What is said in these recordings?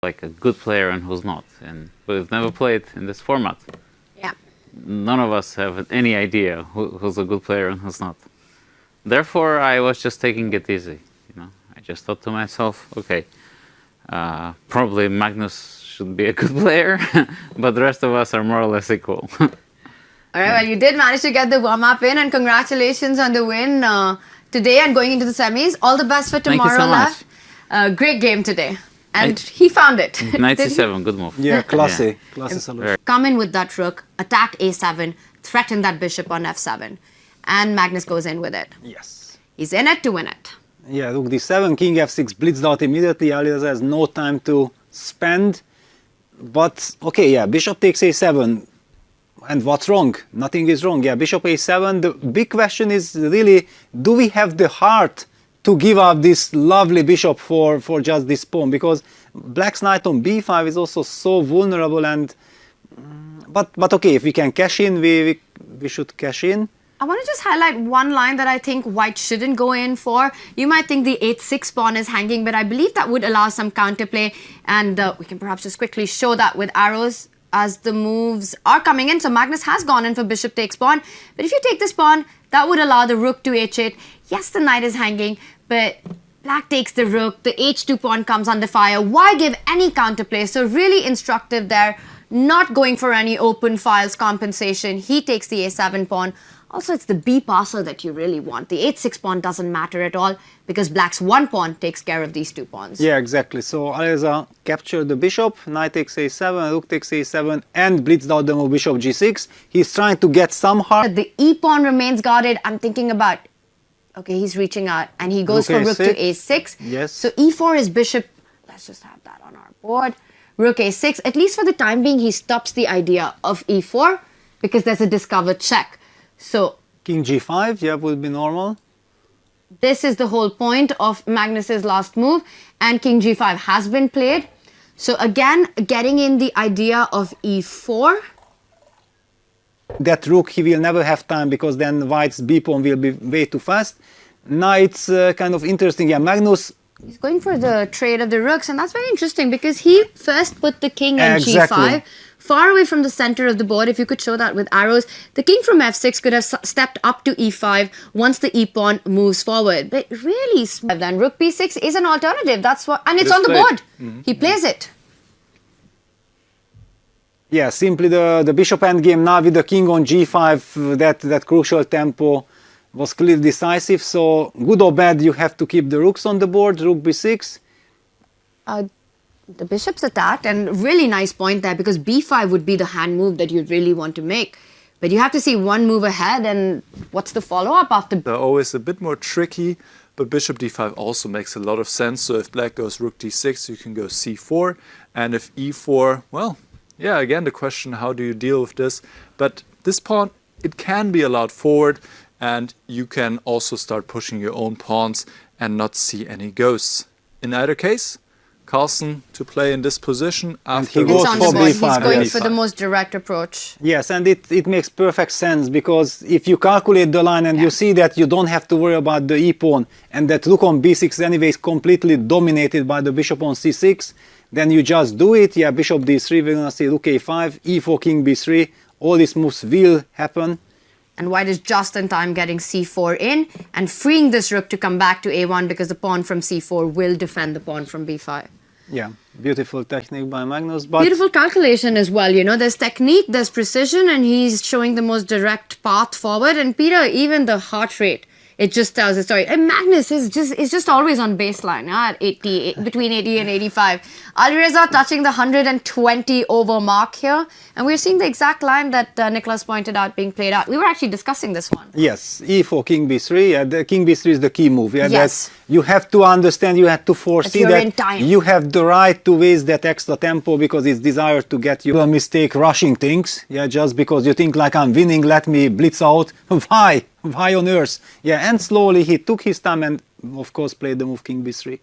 like a good player and who's not. And we've never played in this format. Yeah. None of us have any idea who's a good player and who's not. Therefore, I was just taking it easy. I just thought to myself, okay, probably Magnus should be a good player, but the rest of us are more or less equal. All right, well, you did manage to get the warm-up in, and congratulations on the win today and going into the semis. All the best for tomorrow, Thank you so much. Great game today. And he found it. Knight c7, good move. Yeah, classy. Classy solution. Come in with that rook, attack a7, threaten that bishop on f7. And Magnus goes in with it. Yes. He's in it to win it. Yeah, rook d7, king f6, blitzed out immediately. Alireza has no time to spend. But, okay, yeah, bishop takes a7. And what's wrong? Nothing is wrong. Yeah, bishop a7. The big question is really, do we have the heart to give up this lovely bishop for just this pawn? Because black's knight on b5 is also so vulnerable. And but okay, if we can cash in, we should cash in. I want to just highlight one line that I think white shouldn't go in for. You might think the h6 pawn is hanging, but I believe that would allow some counterplay. And we can perhaps just quickly show that with arrows as the moves are coming in. So Magnus has gone in for bishop takes pawn. But if you take this pawn, that would allow the rook to h8. Yes, the knight is hanging, but black takes the rook. The h2 pawn comes under fire. Why give any counterplay? So really instructive there. Not going for any open files compensation. He takes the a7 pawn. Also, it's the b passer that you really want. The h6 pawn doesn't matter at all because black's one pawn takes care of these two pawns. Yeah, exactly. So Alireza captured the bishop, knight takes a7, rook takes a7, and blitzed out the move bishop g6. He's trying to get some heart. The e pawn remains guarded. I'm thinking about, okay, he's reaching out and he goes Rook for rook a6. to a6. Yes. So e4 is bishop. Let's just have that on our board. Rook a6. At least for the time being, he stops the idea of e4 because there's a discovered check. So King g5, yeah, would be normal. this is the whole point of Magnus's last move, and king g5 has been played. So again, getting in the idea of e4. That rook, he will never have time because then white's b pawn will be way too fast. Now it's kind of interesting. Yeah, Magnus. He's going for the trade of the rooks, and that's very interesting because he first put the king on Exactly. g5, far away from the center of the board. If you could show that with arrows, the king from f6 could have stepped up to e5 once the e-pawn moves forward. But really, then rook b6 is an alternative. That's what, and it's on the board. He plays it. Yeah, simply the bishop endgame now with the king on g5, that crucial tempo was clearly decisive. So good or bad, you have to keep the rooks on the board. Rook b6. The bishop's attacked, and really nice point there because b5 would be the hand move that you'd really want to make. But you have to see one move ahead, and what's the follow-up after? They're always a bit more tricky, but bishop d5 also makes a lot of sense. So if black goes rook d6, you can go c4. And if e4, well, yeah, again, the question, how do you deal with this? But this pawn, it can be allowed forward, and you can also start pushing your own pawns and not see any ghosts. In either case, Carlsen to play in this position after he goes It's on for the board. b5, He's going yes. for the most direct approach. Yes, and it makes perfect sense because if you calculate the line and you see that you don't have to worry about the e-pawn and that rook on b6 anyway is completely dominated by the bishop on c6, then you just do it. Yeah, bishop d3, we're going to see rook a5, e4, king b3. All these moves will happen. And white is just in time getting c4 in and freeing this rook to come back to a1 because the pawn from c4 will defend the pawn from b5. Yeah, beautiful technique by Magnus. But Beautiful calculation as well, you know, there's technique, there's precision, and he's showing the most direct path forward. And Peter, even the heart rate, it just tells the story. And Magnus is just always on baseline, at 80, between 80 and 85. Alireza touching the 120 over mark here. And we're seeing the exact line that Nicholas pointed out being played out. We were actually discussing this one. yes, e4, king b3. Yeah, the king b3 is the key move. Yeah, Yes. that you have to understand, you have to foresee you're that in time. you have the right to waste that extra tempo because it's desired to get you a mistake rushing things. Yeah, just because you think like I'm winning, let me blitz out. Why? Why on earth? Yeah, and slowly he took his time and of course played the move king b3.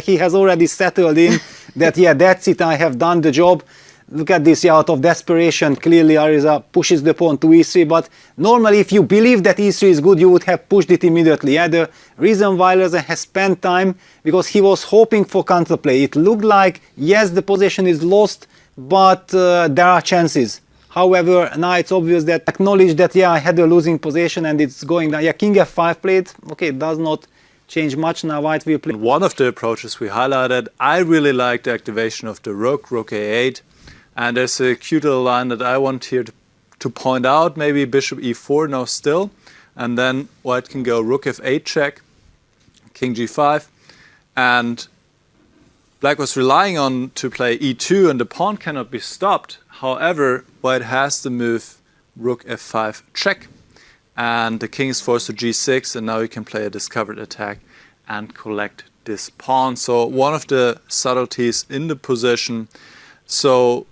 He has already settled in that, yeah, that's it, I have done the job. look at this, yeah, out of desperation, clearly Alireza pushes the pawn to e3, but normally if you believe that e3 is good, you would have pushed it immediately. Yeah, the reason why Alireza has spent time, because he was hoping for counterplay. It looked like, yes, the position is lost, but there are chances. However, now it's obvious that acknowledge that, yeah, I had a losing position and it's going down. Yeah, king f5 played, okay, it does not change much. Now white will play. One of the approaches we highlighted, I really like the activation of the rook a8. And there's a cute little line that I want here to point out, maybe bishop e4 now still. And then white can go rook f8 check, king g5. And black was relying on to play e2 and the pawn cannot be stopped. However, white has to move rook f5 check. And the king is forced to g6 and now he can play a discovered attack and collect this pawn. So one of the subtleties in the position. So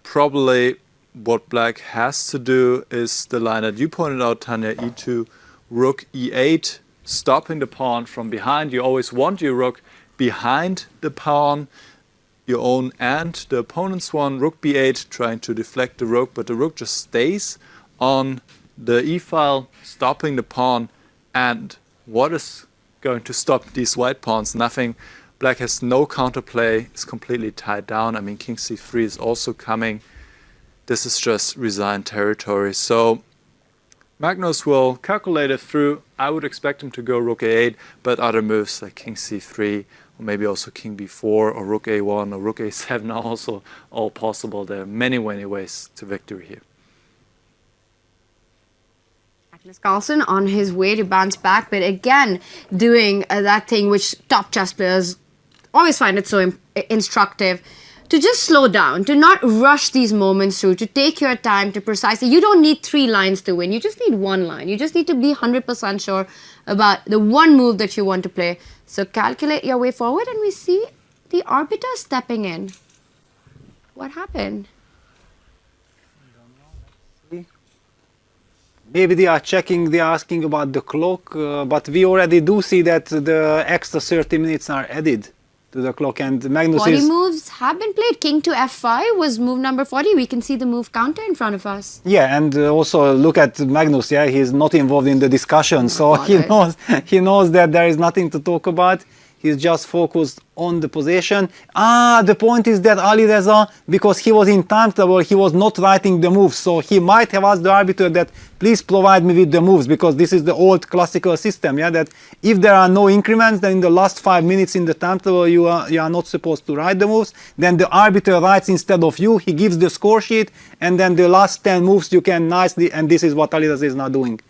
probably what black has to do is the line that you pointed out, Tanya, e2, rook e8, stopping the pawn from behind. You always want your rook behind the pawn, your own and the opponent's one. Rook b8, trying to deflect the rook, but the rook just stays on the e-file, stopping the pawn. And what is going to stop these white pawns? Nothing. Black has no counterplay, it's completely tied down. I mean, king c3 is also coming. This is just resigned territory. So Magnus will calculate it through. I would expect him to go rook a8, but other moves like king c3, or maybe also king b4, or rook a1, or rook a7 are also all possible. There are many, many ways to victory here. Carlsen on his way to bounce back, but again doing that thing which top chess players always find it so instructive, to just slow down, to not rush these moments through, to take your time to precisely. You don't need 3 lines to win, you just need 1 line. You just need to be 100% sure about the one move that you want to play. So calculate your way forward, and we see the arbiter stepping in. What happened? Maybe they are checking, they are asking about the clock, but we already do see that the extra 30 minutes are added to the clock, and Magnus 40 is... moves have been played. King to f5 was move number 40. We can see the move counter in front of us. Yeah, and also look at Magnus, yeah, he's not involved in the discussion, so he knows that there is nothing to talk about. He's just focused on the position. The point is that Alireza, because he was in time trouble, he was not writing the moves. So he might have asked the arbiter that, please provide me with the moves, because this is the old classical system, yeah, that if there are no increments, then in the last 5 minutes in the time trouble, you are not supposed to write the moves. Then the arbiter writes instead of you, he gives the score sheet, and then the last 10 moves you can nicely, and this is what Alireza is now doing.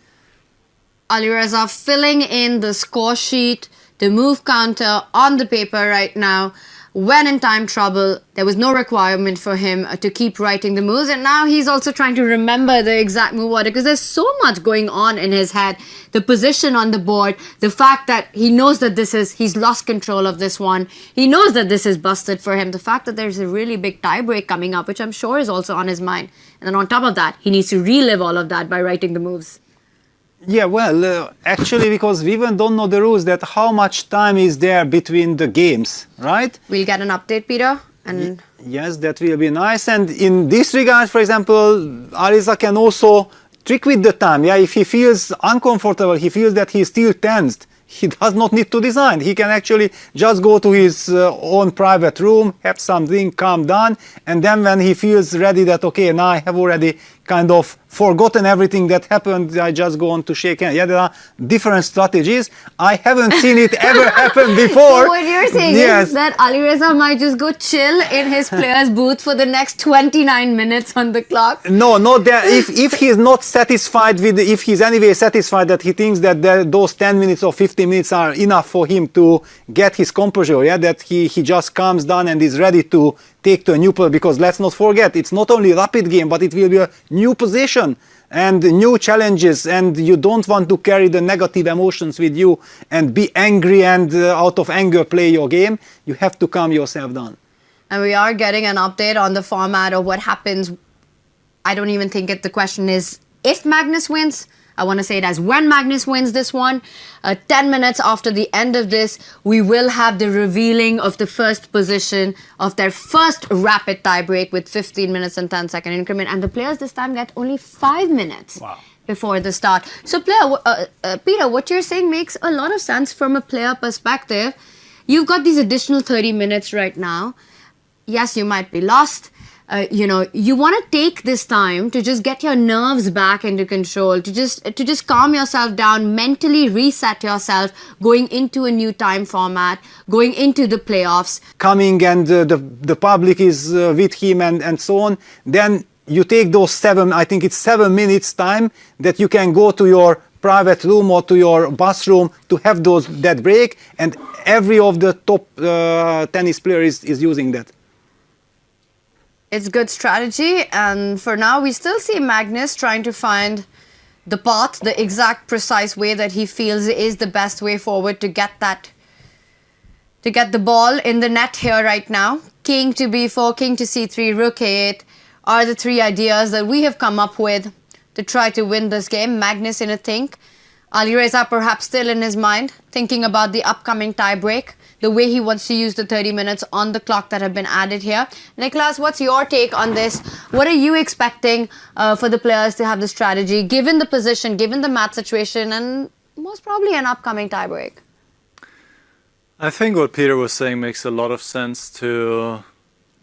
Alireza filling in the score sheet, the move counter on the paper right now. When in time trouble, there was no requirement for him to keep writing the moves, and now he's also trying to remember the exact move order, because there's so much going on in his head. The position on the board, the fact that he knows that he's lost control of this one, he knows that this is busted for him, the fact that there's a really big tie break coming up, which I'm sure is also on his mind. And then on top of that, he needs to relive all of that by writing the moves. Yeah, well, actually, because we even don't know the rules, that how much time is there between the games, right? We'll get an update, Peter. And yes, that will be nice. And in this regard, for example, Alireza can also trick with the time. Yeah, if he feels uncomfortable, he feels that he's still tensed, he does not need to design. He can actually just go to his own private room, have something, calm down, and then when he feels ready that, okay, now I have already kind of forgotten everything that happened, I just go on to shake hands. Yeah, there are different strategies. I haven't seen it ever happen before. So what you're saying is that Alireza might just go chill in his player's booth for the next 29 minutes on the clock? No, not that. If he's not satisfied with, if he's anyway satisfied that he thinks that those 10 minutes or 15 minutes are enough for him to get his composure, yeah, that he just calms down and is ready to take to a new position, because let's not forget, it's not only a rapid game, but it will be a new position and new challenges, and you don't want to carry the negative emotions with you and be angry and out of anger play your game. You have to calm yourself down. And we are getting an update on the format of what happens. I don't even think the question is if Magnus wins. I want to say it as when Magnus wins this one, 10 minutes after the end of this, we will have the revealing of the first position of their first rapid tiebreak with 15 minutes and 10-second increment. And the players this time get only 5 minutes before the start. So, Peter, what you're saying makes a lot of sense from a player perspective. You've got these additional 30 minutes right now. Yes, you might be lost. You want to take this time to just get your nerves back into control, to just calm yourself down, mentally reset yourself, going into a new time format, going into the playoffs. Coming and the public is with him and so on. Then you take those 7 minutes time that you can go to your private room or to your bathroom to have that break, and every of the top tennis players is using that. It's good strategy, and for now we still see Magnus trying to find the path, the exact precise way that he feels is the best way forward to get the ball in the net here right now. King to b4, king to c3, rook a8 are the three ideas that we have come up with to try to win this game. Magnus in a think. Alireza perhaps still in his mind, thinking about the upcoming tie-break, the way he wants to use the 30 minutes on the clock that have been added here. Nicholas, what's your take on this? What are you expecting for the players to have the strategy, given the position, given the match situation, and most probably an upcoming tie-break? I think what Peter was saying makes a lot of sense, to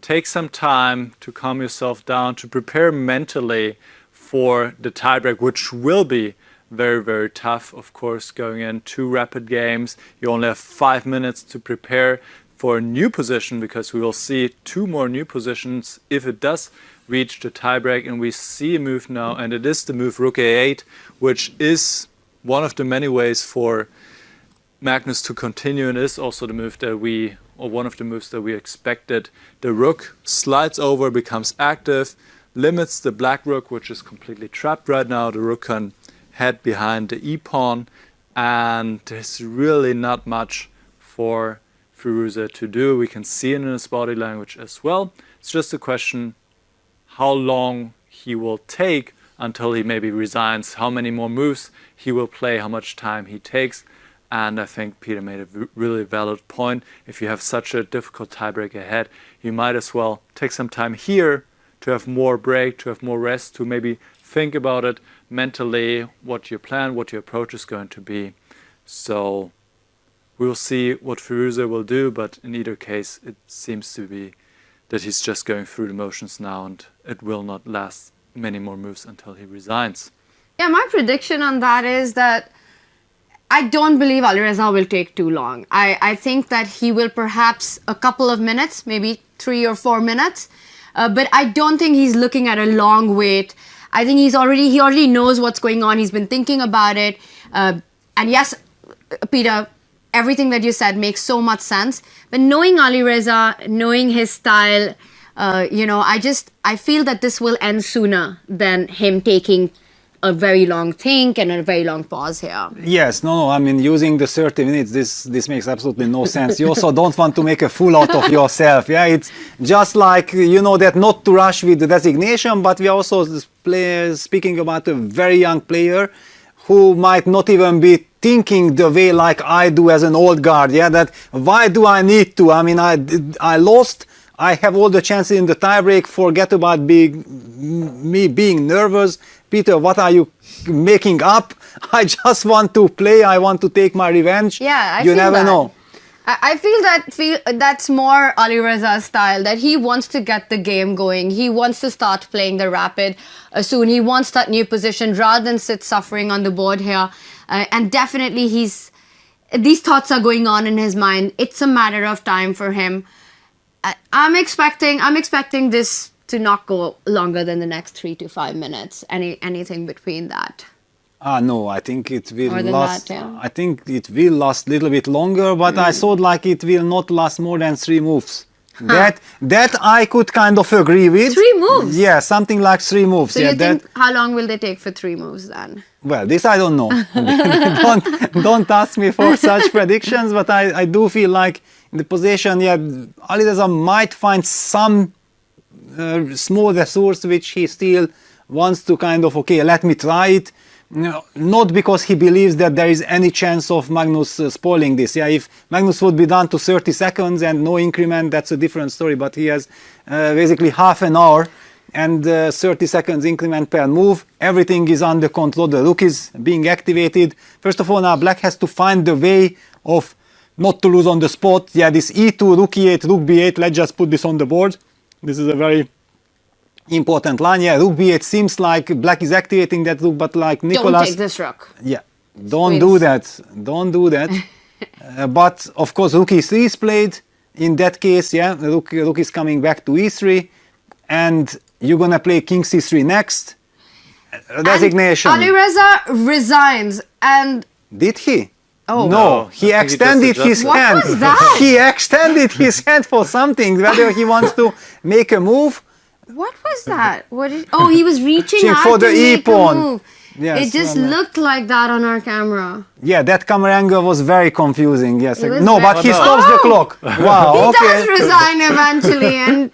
take some time to calm yourself down, to prepare mentally for the tiebreak, which will be very, very tough, of course, going in 2 rapid games. You only have 5 minutes to prepare for a new position, because we will see 2 more new positions if it does reach the tiebreak. And we see a move now, and it is the move rook a8, which is one of the many ways for Magnus to continue, and is also the move that one of the moves that we expected. The rook slides over, becomes active, limits the black rook, which is completely trapped right now. The rook can head behind the e-pawn, and there's really not much for Firouzja to do. We can see it in his body language as well. It's just a question how long he will take until he maybe resigns, how many more moves he will play, how much time he takes. And I think Peter made a really valid point. If you have such a difficult tiebreak ahead, you might as well take some time here to have more break, to have more rest, to maybe think about it mentally, what your plan, what your approach is going to be. So we'll see what Firouzja will do, but in either case, it seems to be that he's just going through the motions now, and it will not last many more moves until he resigns. Yeah, my prediction on that is that I don't believe Alireza will take too long. I think that he will perhaps a couple of minutes, maybe 3 or 4 minutes, but I don't think he's looking at a long wait. I think he already knows what's going on. He's been thinking about it. And yes, Peter, everything that you said makes so much sense. But knowing Alireza, knowing his style, I feel that this will end sooner than him taking a very long think and a very long pause here. Yes, I mean, using the 30 minutes, this makes absolutely no sense. You also don't want to make a fool out of yourself. Yeah, it's just like, that not to rush with the designation, but we are also speaking about a very young player who might not even be thinking the way like I do as an old guard. Yeah, that why do I need to? I mean, I lost. I have all the chances in the tiebreak. Forget about me being nervous. Peter, what are you making up? I just want to play. I want to take my revenge. Yeah, you never know. I feel that's more Alireza's style, that he wants to get the game going. He wants to start playing the rapid soon. He wants that new position rather than sit suffering on the board here. And definitely these thoughts are going on in his mind. It's a matter of time for him. I'm expecting this to not go longer than the next 3 to 5 minutes. Anything between that. No, I think it will More than last. that, yeah. I think it will last a little bit longer, but I thought like it will not last more than 3 moves. That I could kind of agree with. 3 moves? Yeah, something like 3 moves. So you think how long will they take for 3 moves then? Well, this I don't know. don't ask me for such predictions, but I do feel like in the position, Alireza might find some small resource which he still wants to kind of, let me try it. No, not because he believes that there is any chance of Magnus spoiling this. Yeah, if Magnus would be down to 30 seconds and no increment, that's a different story. But he has basically half an hour and 30 seconds increment per move. Everything is under control. The rook is being activated. First of all, now Black has to find the way of not to lose on the spot. Yeah, this e2, rook e8, rook b8. Let's just put this on the board. This is a very important line. Yeah, rook b8 seems like Black is activating that rook, but like Nicholas... Don't take this rook. Yeah, don't do that. Don't do that. But of course, rook e3 is played. In that case, yeah, rook is coming back to e3. And you're going to play king c3 next. Resignation. And Alireza resigns and... Did he? Oh. No, he I think he just extended his What hand. was that? He extended his hand for something, whether he wants to make a move. What was that? Oh, he was reaching out for to the make e-pawn. a move. Yes, It just looked like that on our camera. Yeah, that camera angle was very confusing. Yes. It was No, very- but he Oh, no. stops the clock. Wow, He okay. does resign eventually, and